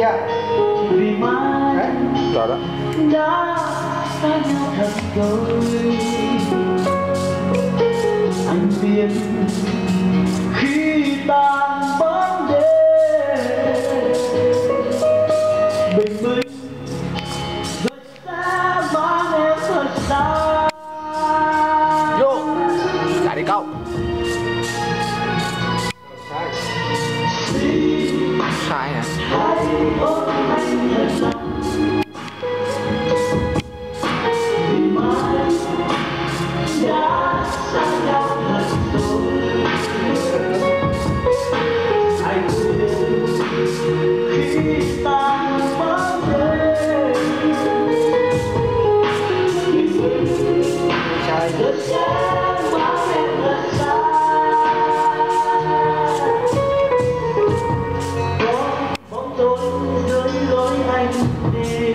chưa? Vì mai Đấy, rồi đó. đã xa nhau thật rồi. Anh biết khi tan bóng đêm bình minh rồi sẽ mang em thật xa. Vô lại đi câu. Sai hả? Hãy ôm anh thật lòng vì mai đã xa nhau thật rồi. Anh biết khi tan bóng đêm bình minh Sai. rồi sẽ mang em thật xa. Có bóng tối dưới lối anh đi